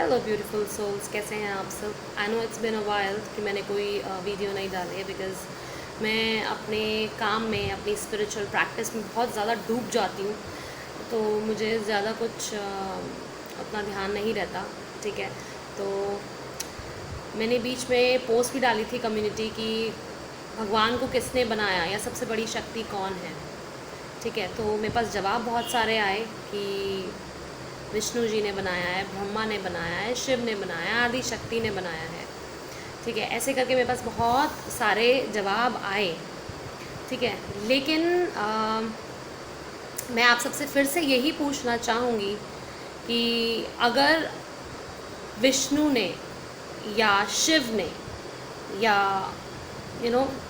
Hello beautiful souls, कैसे हैं आप सब। I know it's been a while कि मैंने कोई वीडियो नहीं डाली है, बिकॉज़ मैं अपने काम में, अपनी स्पिरिचुअल प्रैक्टिस में बहुत ज़्यादा डूब जाती हूँ, तो मुझे ज़्यादा कुछ उतना ध्यान नहीं रहता। ठीक है, तो मैंने बीच में पोस्ट भी डाली थी कम्युनिटी की भगवान को किसने बनाया या सबसे बड़ी शक्ति कौन है। ठीक है, तो मेरे पास जवाब बहुत सारे आए कि विष्णु जी ने बनाया है, ब्रह्मा ने बनाया है, शिव ने बनाया है, आदि शक्ति ने बनाया है। ठीक है, ऐसे करके मेरे पास बहुत सारे जवाब आए। ठीक है, लेकिन मैं आप सबसे फिर से यही पूछना चाहूँगी कि अगर विष्णु ने या शिव ने या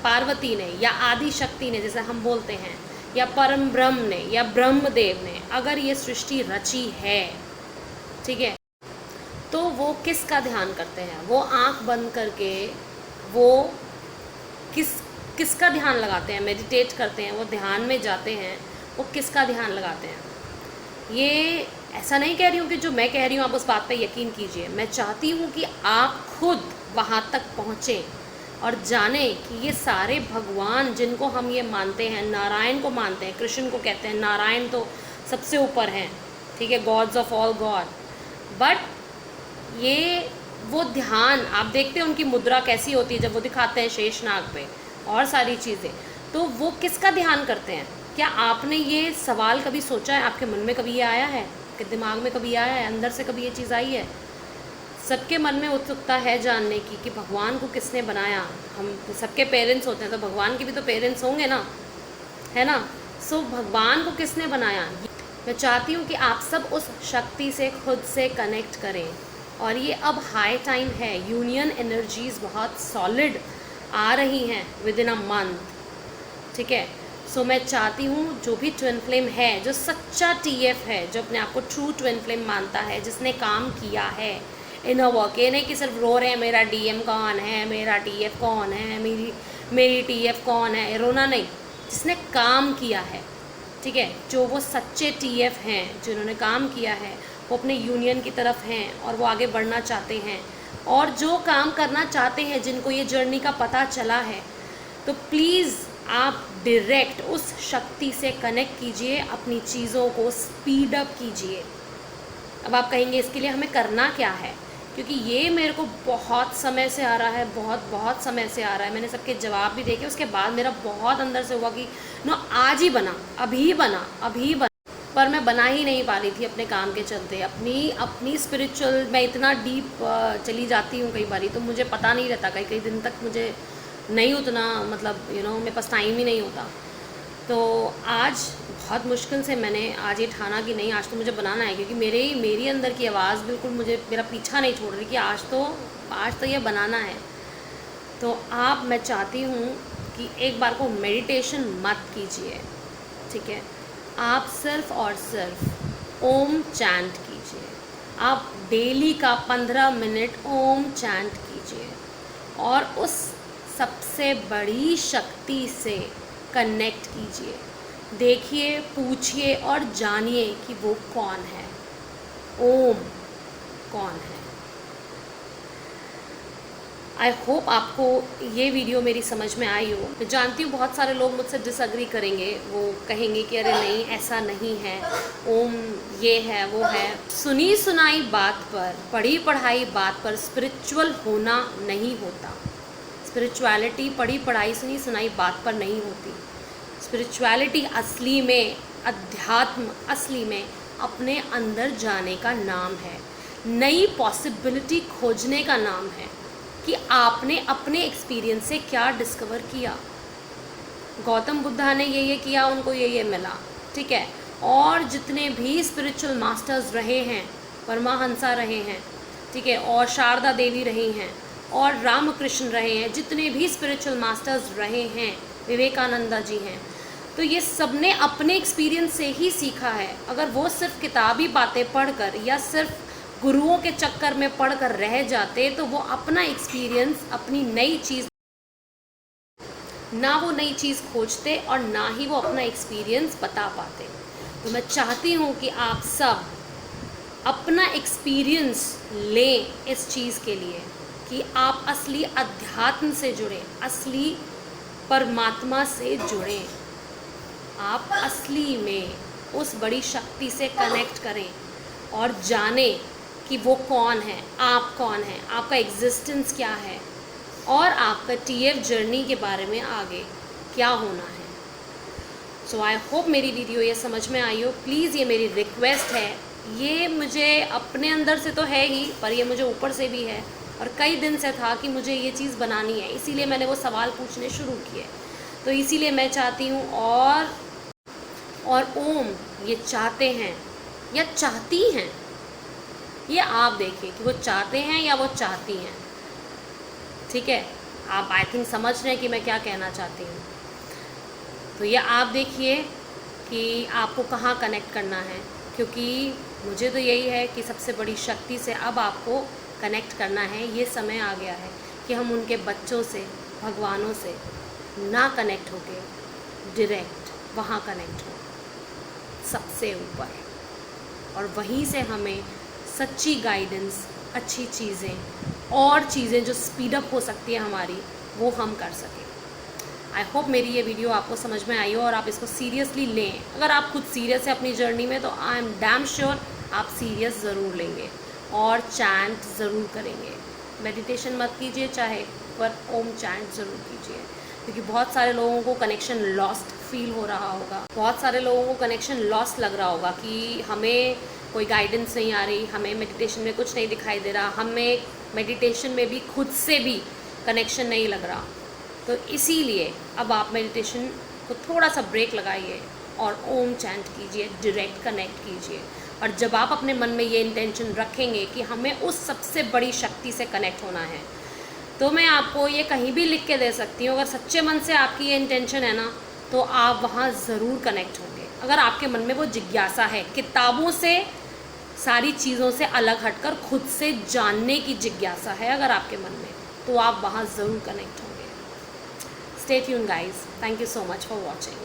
पार्वती ने या आदि शक्ति ने, जैसे हम बोलते हैं, या परम ब्रह्म ने या ब्रह्मदेव ने अगर ये सृष्टि रची है, ठीक है, तो वो किसका ध्यान करते हैं? वो आंख बंद करके वो किसका ध्यान लगाते हैं? मेडिटेट करते हैं, वो ध्यान में जाते हैं, वो किसका ध्यान लगाते हैं? ये ऐसा नहीं कह रही हूँ कि जो मैं कह रही हूँ आप उस बात पे यकीन कीजिए। मैं चाहती हूँ कि आप खुद वहाँ तक पहुँचें और जाने कि ये सारे भगवान जिनको हम ये मानते हैं, नारायण को मानते हैं, कृष्ण को कहते हैं, नारायण तो सबसे ऊपर हैं, ठीक है, God's of all God, but ये वो ध्यान आप देखते हैं उनकी मुद्रा कैसी होती है जब वो दिखाते हैं शेषनाग पे और सारी चीज़ें, तो वो किसका ध्यान करते हैं? क्या आपने ये सवाल कभी सोचा है? आपके मन में कभी ये आया है? आपके दिमाग में कभी आया है? अंदर से कभी ये चीज़ आई है? सबके मन में उत्सुकता है जानने की कि भगवान को किसने बनाया। हम सबके पेरेंट्स होते हैं, तो भगवान के भी तो पेरेंट्स होंगे ना, है ना? सो भगवान को किसने बनाया? मैं चाहती हूँ कि आप सब उस शक्ति से खुद से कनेक्ट करें, और ये अब हाई टाइम है। यूनियन एनर्जीज़ बहुत सॉलिड आ रही हैं विद इन अ मंथ। ठीक है, सो मैं चाहती हूँ जो भी ट्विन फ्लेम है, जो सच्चा टीएफ है, जो अपने आप को ट्रू ट्विन फ्लेम मानता है, जिसने काम किया है इन अ वर्क, ये नहीं कि सिर्फ रो रहे हैं मेरा डीएम कौन है, मेरा टीएफ कौन है, मेरी टीएफ कौन है, रोना नहीं, जिसने काम किया है। ठीक है, जो वो सच्चे टीएफ हैं, जिन्होंने काम किया है, वो अपने यूनियन की तरफ हैं और वो आगे बढ़ना चाहते हैं, और जो काम करना चाहते हैं, जिनको ये जर्नी का पता चला है, तो प्लीज़ आप डायरेक्ट उस शक्ति से कनेक्ट कीजिए, अपनी चीज़ों को स्पीड अप कीजिए। अब आप कहेंगे इसके लिए हमें करना क्या है? क्योंकि ये मेरे को बहुत समय से आ रहा है, बहुत समय से आ रहा है। मैंने सबके जवाब भी देखे, उसके बाद मेरा बहुत अंदर से हुआ कि आज ही बना, अभी बना, पर मैं बना ही नहीं पा रही थी अपने काम के चलते। अपनी स्पिरिचुअल मैं इतना डीप चली जाती हूँ कई बारी, तो मुझे पता नहीं रहता, कई दिन तक मुझे नहीं उतना, मतलब मेरे पास टाइम ही नहीं होता। तो आज बहुत मुश्किल से मैंने आज ये ठाना कि नहीं, आज तो मुझे बनाना है, क्योंकि मेरी अंदर की आवाज़ बिल्कुल मेरा पीछा नहीं छोड़ रही कि आज तो ये बनाना है। तो मैं चाहती हूँ कि एक बार को मेडिटेशन मत कीजिए, ठीक है, आप सिर्फ और सिर्फ ओम चैंट कीजिए। आप डेली का 15 मिनट ओम चैंट कीजिए और उस सबसे बड़ी शक्ति से कनेक्ट कीजिए। देखिए, पूछिए और जानिए कि वो कौन है, ओम कौन है। आई होप आपको ये वीडियो मेरी समझ में आई हो। मैं जानती हूँ बहुत सारे लोग मुझसे डिसएग्री करेंगे, वो कहेंगे कि अरे नहीं, ऐसा नहीं है, ओम ये है वो है। सुनी सुनाई बात पर, पढ़ी पढ़ाई बात पर स्पिरिचुअल होना नहीं होता। स्पिरिचुअलिटी पढ़ी पढ़ाई सुनी सुनाई बात पर नहीं होती। स्पिरिचुअलिटी असली में, अध्यात्म असली में अपने अंदर जाने का नाम है, नई पॉसिबिलिटी खोजने का नाम है कि आपने अपने एक्सपीरियंस से क्या डिस्कवर किया। गौतम बुद्धा ने ये किया, उनको ये मिला, ठीक है, और जितने भी स्पिरिचुअल मास्टर्स रहे हैं, परमाहंसा रहे हैं, ठीक है, और शारदा देवी रही हैं, और रामकृष्ण रहे हैं, जितने भी स्पिरिचुअल मास्टर्स रहे हैं, विवेकानंदा जी हैं, तो ये सब ने अपने एक्सपीरियंस से ही सीखा है। अगर वो सिर्फ किताबी बातें पढ़कर या सिर्फ गुरुओं के चक्कर में पढ़कर रह जाते, तो वो अपना एक्सपीरियंस, अपनी नई चीज़, ना वो नई चीज़ खोजते और ना ही वो अपना एक्सपीरियंस बता पाते। तो मैं चाहती हूँ कि आप सब अपना एक्सपीरियंस लें इस चीज़ के लिए कि आप असली अध्यात्म से जुड़ें, असली परमात्मा से जुड़ें, आप असली में उस बड़ी शक्ति से कनेक्ट करें और जानें कि वो कौन है, आप कौन हैं, आपका एग्जिस्टेंस क्या है और आपका TF जर्नी के बारे में आगे क्या होना है। सो आई होप मेरी वीडियो ये समझ में आई हो। प्लीज़ ये मेरी रिक्वेस्ट है, ये मुझे अपने अंदर से तो है ही, पर ये मुझे ऊपर से भी है और कई दिन से था कि मुझे ये चीज़ बनानी है, इसीलिए मैंने वो सवाल पूछने शुरू किए। तो इसीलिए मैं चाहती हूँ और ओम ये चाहते हैं या चाहती हैं, ये आप देखिए कि वो चाहते हैं या वो चाहती हैं। ठीक है, आप आई थिंक समझ रहे हैं कि मैं क्या कहना चाहती हूँ। तो ये आप देखिए कि आपको कहाँ कनेक्ट करना है, क्योंकि मुझे तो यही है कि सबसे बड़ी शक्ति से अब आपको कनेक्ट करना है। ये समय आ गया है कि हम उनके बच्चों से, भगवानों से ना कनेक्ट होके डायरेक्ट वहाँ कनेक्ट हो, सबसे ऊपर, और वहीं से हमें सच्ची गाइडेंस, अच्छी चीज़ें और चीज़ें जो स्पीड अप हो सकती है हमारी, वो हम कर सकें। आई होप मेरी ये वीडियो आपको समझ में आई हो और आप इसको सीरियसली लें। अगर आप खुद सीरियस है अपनी जर्नी में तो आई एम डैम श्योर आप सीरियस ज़रूर लेंगे और चैंट ज़रूर करेंगे। मेडिटेशन मत कीजिए चाहे, पर ओम चैंट ज़रूर कीजिए, क्योंकि बहुत सारे लोगों को कनेक्शन लॉस्ट फील हो रहा होगा, बहुत सारे लोगों को कनेक्शन लॉस्ट लग रहा होगा कि हमें कोई गाइडेंस नहीं आ रही, हमें मेडिटेशन में कुछ नहीं दिखाई दे रहा, हमें मेडिटेशन में भी खुद से भी कनेक्शन नहीं लग रहा। तो इसीलिए अब आप मेडिटेशन को थोड़ा सा ब्रेक लगाइए और ओम चैंट कीजिए, डायरेक्ट कनेक्ट कीजिए। और जब आप अपने मन में ये इंटेंशन रखेंगे कि हमें उस सबसे बड़ी शक्ति से कनेक्ट होना है, तो मैं आपको ये कहीं भी लिख के दे सकती हूँ, अगर सच्चे मन से आपकी ये इंटेंशन है ना, तो आप वहाँ ज़रूर कनेक्ट होंगे। अगर आपके मन में वो जिज्ञासा है, किताबों से, सारी चीज़ों से अलग हटकर खुद से जानने की जिज्ञासा है अगर आपके मन में, तो आप वहाँ ज़रूर कनेक्ट होंगे। Stay tuned guys. Thank you so much for watching.